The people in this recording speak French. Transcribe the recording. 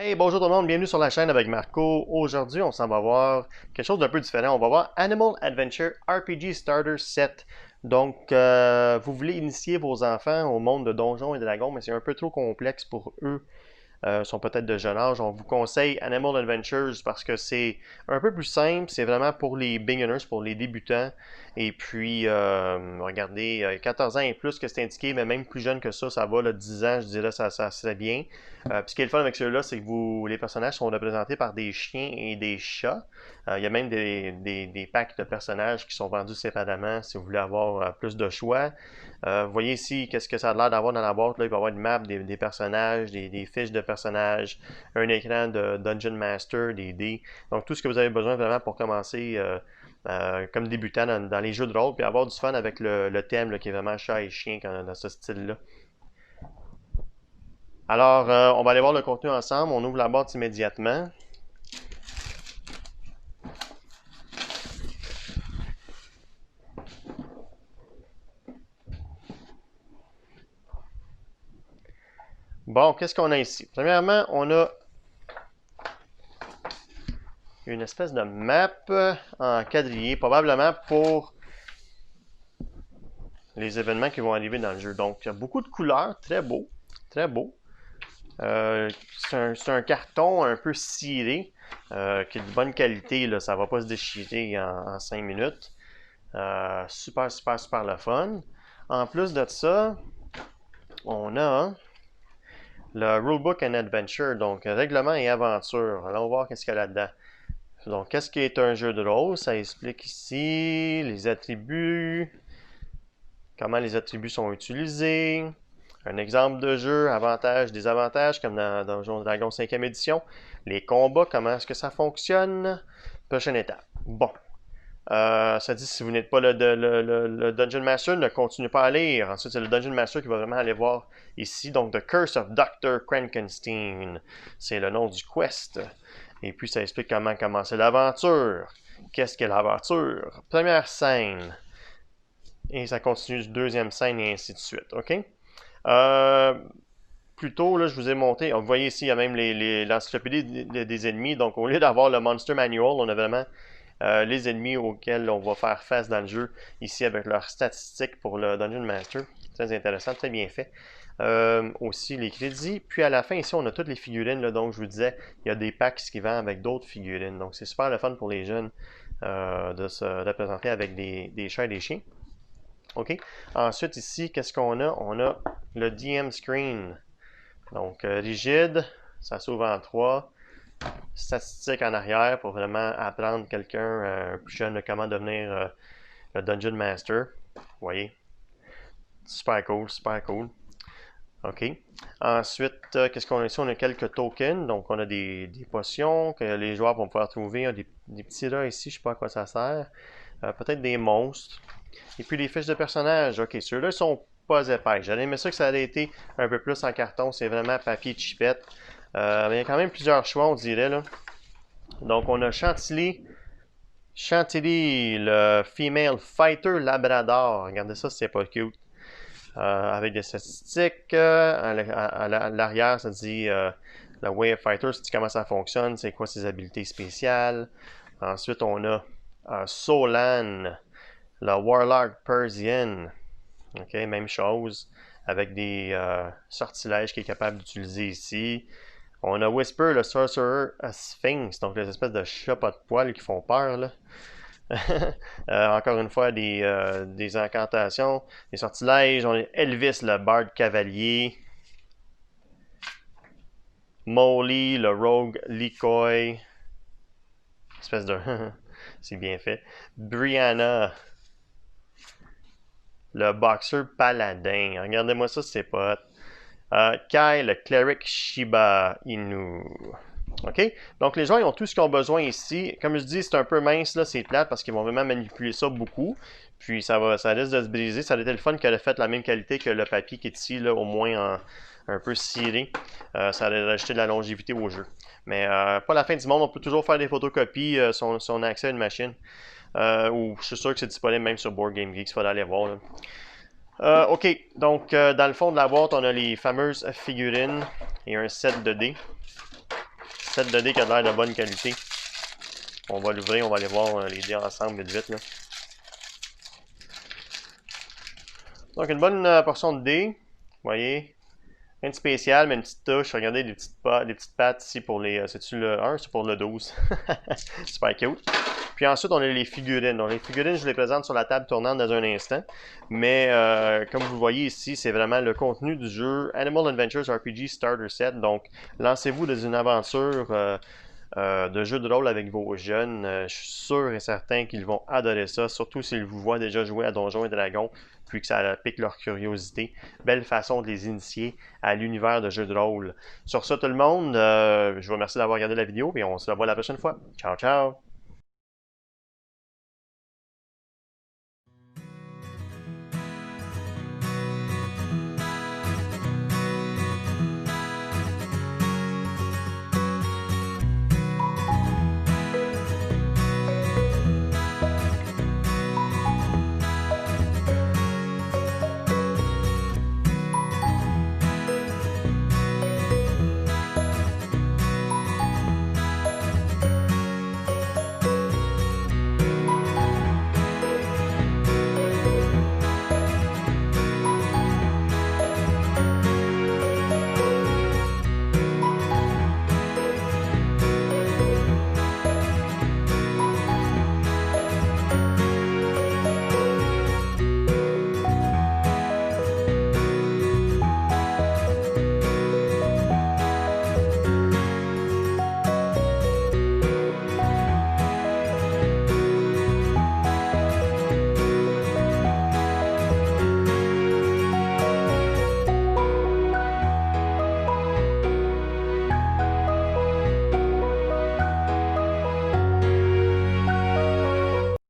Hey, bonjour tout le monde, bienvenue sur la chaîne avec Marco. Aujourd'hui, on s'en va voir quelque chose d'un peu différent. On va voir Animal Adventure RPG Starter Set. Donc, vous voulez initier vos enfants au monde de Donjons et Dragons, mais c'est un peu trop complexe pour eux. Sont peut-être de jeune âge. On vous conseille Animal Adventures parce que c'est un peu plus simple. C'est vraiment pour les beginners, pour les débutants. Et puis, regardez, 14 ans et plus que c'est indiqué, mais même plus jeune que ça va, là, 10 ans, je dirais, ça serait bien. Puis ce qui est le fun avec ceux-là, c'est que les personnages sont représentés par des chiens et des chats. Il y a même des packs de personnages qui sont vendus séparément si vous voulez avoir plus de choix. Vous voyez ici qu'est-ce que ça a l'air d'avoir dans la boîte. Là, il va y avoir une map des personnages, des fiches de personnages, un écran de Dungeon Master, des dés. Donc tout ce que vous avez besoin vraiment pour commencer comme débutant dans les jeux de rôle, puis avoir du fun avec le thème là, qui est vraiment chat et chien dans ce style-là. Alors, on va aller voir le contenu ensemble. On ouvre la boîte immédiatement. Bon, qu'est-ce qu'on a ici? Premièrement, on a une espèce de map en quadrillé, probablement pour les événements qui vont arriver dans le jeu. Donc, il y a beaucoup de couleurs, très beau, très beau. C'est un carton un peu ciré, qui est de bonne qualité, là, ça va pas se déchirer en 5 minutes. Super, super, super le fun. En plus de ça, on a le Rulebook and Adventure, donc règlement et aventure. Allons voir qu'est-ce qu'il y a là-dedans. Donc, qu'est-ce qui est un jeu de rôle? Ça explique ici les attributs, comment les attributs sont utilisés, un exemple de jeu, avantages, désavantages, comme dans Donjons Dragon 5e édition, les combats, comment est-ce que ça fonctionne, prochaine étape. Bon, ça dit si vous n'êtes pas le Dungeon Master, ne continuez pas à lire. Ensuite, c'est le Dungeon Master qui va vraiment aller voir ici. Donc, The Curse of Dr. Krankenstein. C'est le nom du quest. Et puis, ça explique comment commencer l'aventure. Qu'est-ce qu'est l'aventure? Première scène. Et ça continue deuxième scène et ainsi de suite. OK? Plus tôt, là, je vous ai monté. Vous voyez ici, il y a même l'encyclopédie des ennemis. Donc, au lieu d'avoir le Monster Manual, on a vraiment les ennemis auxquels on va faire face dans le jeu, ici avec leurs statistiques pour le Dungeon Master. Très intéressant, très bien fait. Aussi les crédits. Puis à la fin, ici, on a toutes les figurines. Là, donc, je vous disais, il y a des packs qui vendent avec d'autres figurines. Donc, c'est super le fun pour les jeunes de se représenter avec des chats et des chiens. OK. Ensuite, ici, qu'est-ce qu'on a? On a le DM Screen. Donc, rigide, ça s'ouvre en trois. Statistiques en arrière pour vraiment apprendre quelqu'un plus jeune comment devenir le Dungeon Master. Vous voyez? Super cool, super cool. OK. Ensuite, qu'est-ce qu'on a ici? On a quelques tokens. Donc, on a des potions que les joueurs vont pouvoir trouver. Des petits rats ici, je ne sais pas à quoi ça sert. Peut-être des monstres. Et puis, les fiches de personnages. OK, ceux-là sont pas épais. J'aurais aimé ça que ça avait été un peu plus en carton. C'est vraiment papier chipette. Mais il y a quand même plusieurs choix, on dirait, là. Donc, on a Chantilly, le Female Fighter Labrador. Regardez ça, c'est pas cute. Avec des statistiques. À l'arrière, ça dit la Way of Fighter, ça dit comment ça fonctionne, c'est quoi ses habilités spéciales. Ensuite, on a Solan, le Warlock Persian. OK, même chose. Avec des sortilèges qu'il est capable d'utiliser ici. On a Whisper, le Sorcerer Sphinx, donc les espèces de chats pas de poils qui font peur, là. Encore une fois, des incantations, des sortilèges. On a Elvis, le Bard Cavalier. Molly, le Rogue Licoy. Espèce de... c'est bien fait. Brianna, le Boxer Paladin. Regardez-moi ça, c'est pas... Kai, le Cleric Shiba Inu. OK? Donc, les gens, ils ont tout ce qu'ils ont besoin ici. Comme je dis, c'est un peu mince, là, c'est plate, parce qu'ils vont vraiment manipuler ça beaucoup. Puis, ça risque de se briser. Ça aurait été le fun qu'elle ait fait la même qualité que le papier qui est ici, là, au moins un peu ciré. Ça aurait rajouté de la longévité au jeu. Mais pas la fin du monde. On peut toujours faire des photocopies si on a accès à une machine. Ou je suis sûr que c'est disponible même sur Board Game Geek. Il faudra aller voir, là. OK, donc dans le fond de la boîte, on a les fameuses figurines et un set de dés. set de dés qui a l'air de bonne qualité. On va l'ouvrir, on va aller voir les dés ensemble vite vite. Là. Donc une bonne portion de dés. Vous voyez. Rien de spécial, mais une petite touche. Regardez les petites pattes ici pour les. C'est-tu le 1? C'est pour le 12. Super cute. Puis ensuite, on a les figurines. Donc, les figurines, je les présente sur la table tournante dans un instant. Mais comme vous voyez ici, c'est vraiment le contenu du jeu Animal Adventures RPG Starter Set. Donc, lancez-vous dans une aventure de jeu de rôle avec vos jeunes. Je suis sûr et certain qu'ils vont adorer ça, surtout s'ils vous voient déjà jouer à Donjons et Dragons, puis que ça pique leur curiosité. Belle façon de les initier à l'univers de jeux de rôle. Sur ça, tout le monde, je vous remercie d'avoir regardé la vidéo et on se revoit la prochaine fois. Ciao, ciao!